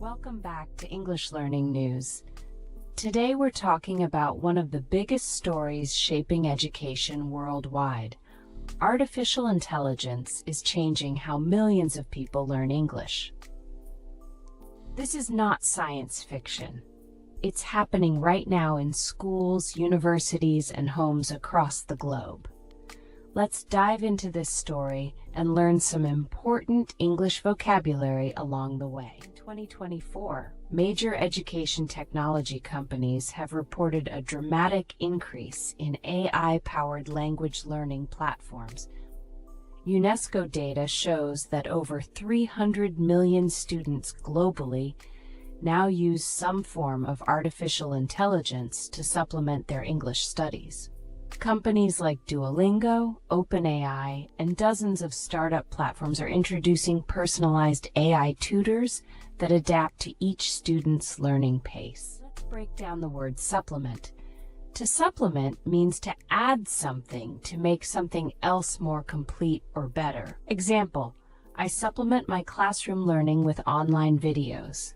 Welcome back to English Learning News. Today we're talking about one of the biggest stories shaping education worldwide. Artificial intelligence is changing how millions of people learn English. This is not science fiction. It's happening right now in schools, universities, and homes across the globe. Let's dive into this story and learn some important English vocabulary along the way. In 2024, major education technology companies have reported a dramatic increase in AI-powered language learning platforms. UNESCO data shows that over 300 million students globally now use some form of artificial intelligence to supplement their English studies. Companies like Duolingo, OpenAI, and dozens of startup platforms are introducing personalized AI tutors that adapt to each student's learning pace. Let's break down the word supplement. To supplement means to add something to make something else more complete or better. Example, I supplement my classroom learning with online videos.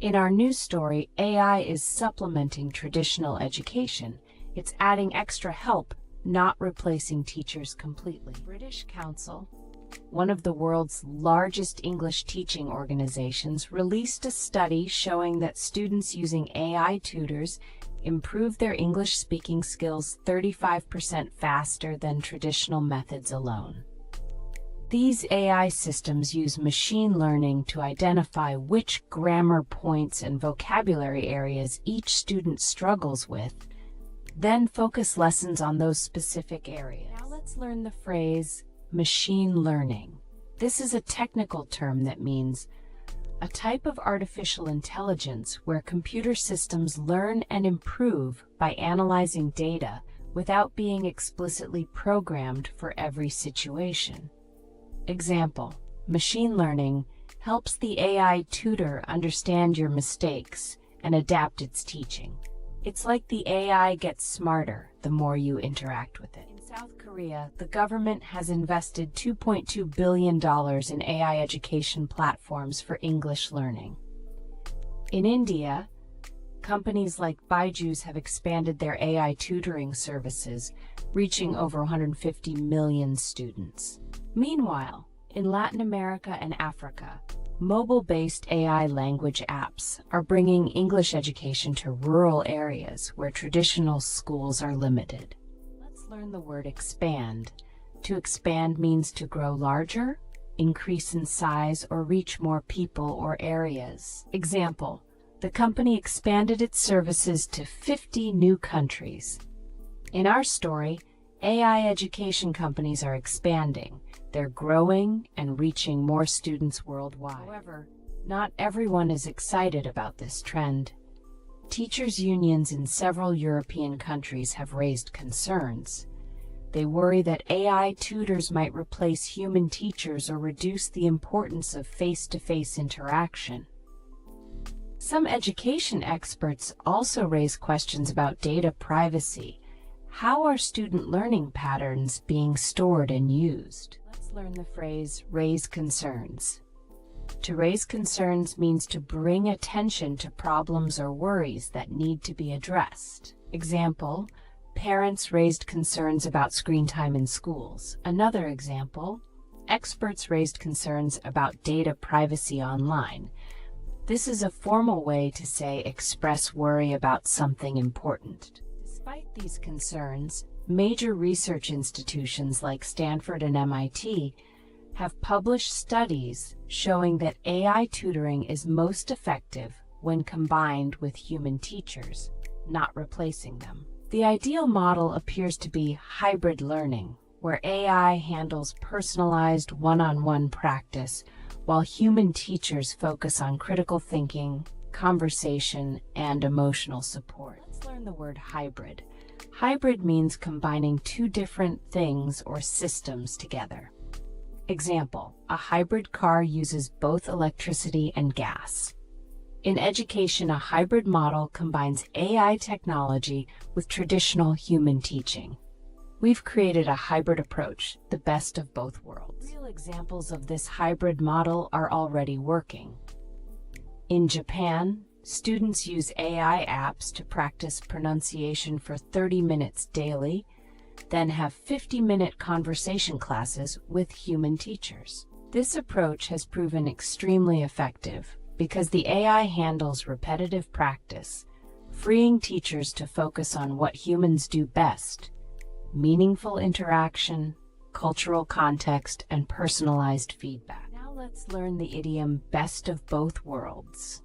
In our news story, AI is supplementing traditional education. It's adding extra help, not replacing teachers completely. British Council, one of the world's largest English teaching organizations, released a study showing that students using AI tutors improve their English speaking skills 35% faster than traditional methods alone. These AI systems use machine learning to identify which grammar points and vocabulary areas each student struggles with, then focus lessons on those specific areas. Now let's learn the phrase machine learning. This is a technical term that means a type of artificial intelligence where computer systems learn and improve by analyzing data without being explicitly programmed for every situation. Example, machine learning helps the AI tutor understand your mistakes and adapt its teaching. It's like the AI gets smarter the more you interact with it. In South Korea, the government has invested $2.2 billion in AI education platforms for English learning. In India, companies like Byju's have expanded their AI tutoring services, reaching over 150 million students. Meanwhile, in Latin America and Africa, mobile-based AI language apps are bringing English education to rural areas where traditional schools are limited. Let's learn the word expand. To expand means to grow larger, increase in size, or reach more people or areas. Example, the company expanded its services to 50 new countries. In our story, AI education companies are expanding. They're growing and reaching more students worldwide. However, not everyone is excited about this trend. Teachers' unions in several European countries have raised concerns. They worry that AI tutors might replace human teachers or reduce the importance of face-to-face interaction. Some education experts also raise questions about data privacy. How are student learning patterns being stored and used? Let's learn the phrase raise concerns. To raise concerns means to bring attention to problems or worries that need to be addressed. Example, parents raised concerns about screen time in schools. Another example, experts raised concerns about data privacy online. This is a formal way to say express worry about something important. Despite these concerns, major research institutions like Stanford and MIT have published studies showing that AI tutoring is most effective when combined with human teachers, not replacing them. The ideal model appears to be hybrid learning, where AI handles personalized one-on-one practice while human teachers focus on critical thinking, conversation, and emotional support. Let's learn the word hybrid. Hybrid means combining two different things or systems together. Example, a hybrid car uses both electricity and gas. In education, a hybrid model combines AI technology with traditional human teaching. We've created a hybrid approach, the best of both worlds. Real examples of this hybrid model are already working. In Japan, students use AI apps to practice pronunciation for 30 minutes daily, then have 50-minute conversation classes with human teachers. This approach has proven extremely effective because the AI handles repetitive practice, freeing teachers to focus on what humans do best: meaningful interaction, cultural context, and personalized feedback. Now let's learn the idiom best of both worlds.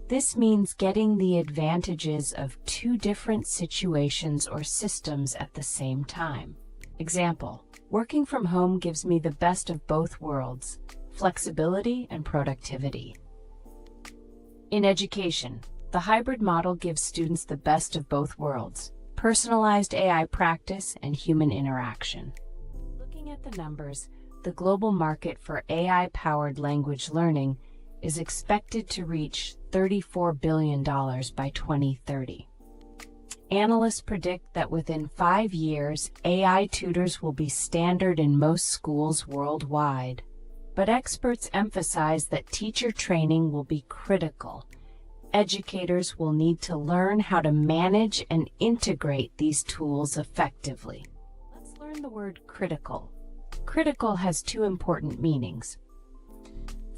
This means getting the advantages of two different situations or systems at the same time. Example: working from home gives me the best of both worlds, flexibility and productivity. In education, the hybrid model gives students the best of both worlds, personalized AI practice and human interaction. Looking at the numbers, the global market for AI-powered language learning is expected to reach $34 billion by 2030. Analysts predict that within 5 years, AI tutors will be standard in most schools worldwide. But experts emphasize that teacher training will be critical. Educators will need to learn how to manage and integrate these tools effectively. Let's learn the word critical. Critical has two important meanings.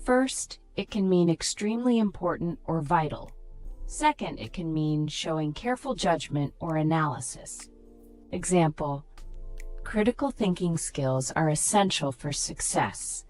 First, it can mean extremely important or vital. Second, it can mean showing careful judgment or analysis. Example: critical thinking skills are essential for success.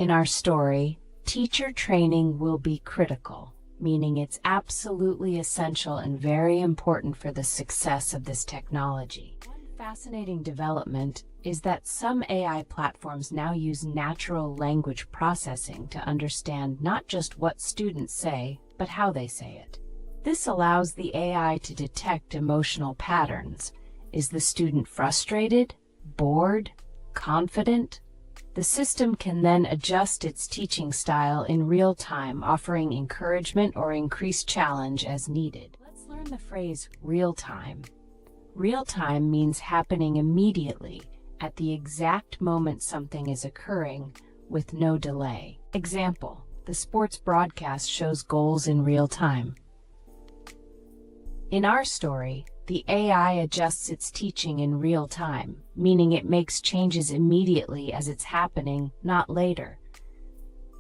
In our story, teacher training will be critical, meaning it's absolutely essential and very important for the success of this technology. One fascinating development is that some AI platforms now use natural language processing to understand not just what students say, but how they say it. This allows the AI to detect emotional patterns. Is the student frustrated, bored, confident? The system can then adjust its teaching style in real time, offering encouragement or increased challenge as needed. Let's learn the phrase real time. Real time means happening immediately, at the exact moment something is occurring, with no delay. Example: the sports broadcast shows goals in real time. In our story, the AI adjusts its teaching in real time, meaning it makes changes immediately as it's happening, not later.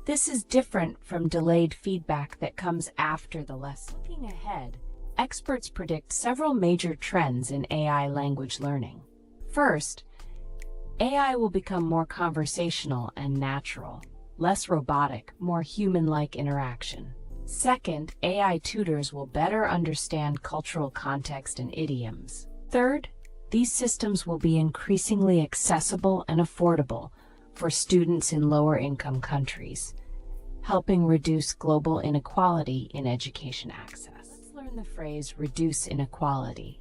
This is different from delayed feedback that comes after the lesson. Looking ahead, experts predict several major trends in AI language learning. First, AI will become more conversational and natural, less robotic, more human-like interaction. Second, AI tutors will better understand cultural context and idioms. Third, these systems will be increasingly accessible and affordable for students in lower-income countries, helping reduce global inequality in education access. Let's learn the phrase reduce inequality.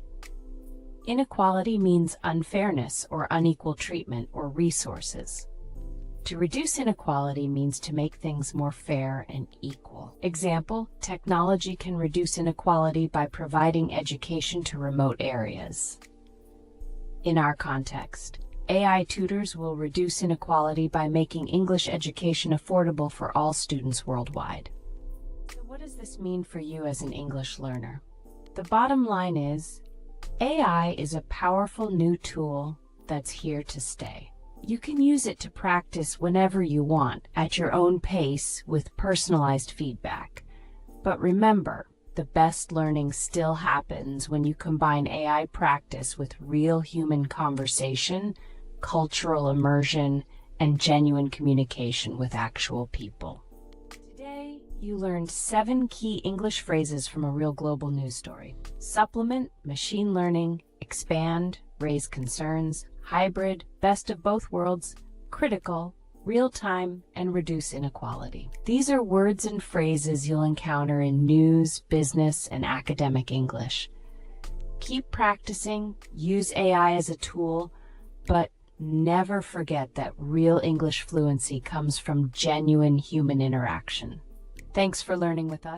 Inequality means unfairness or unequal treatment or resources. To reduce inequality means to make things more fair and equal. Example: technology can reduce inequality by providing education to remote areas. In our context, AI tutors will reduce inequality by making English education affordable for all students worldwide. So what does this mean for you as an English learner? The bottom line is, AI is a powerful new tool that's here to stay. You can use it to practice whenever you want, at your own pace, with personalized feedback. But remember, the best learning still happens when you combine AI practice with real human conversation, cultural immersion, and genuine communication with actual people. Today, you learned 7 key English phrases from a real global news story: supplement, machine learning, expand, raise concerns, hybrid, best of both worlds, critical, real-time, and reduce inequality. These are words and phrases you'll encounter in news, business, and academic English. Keep practicing, use AI as a tool, but never forget that real English fluency comes from genuine human interaction. Thanks for learning with us.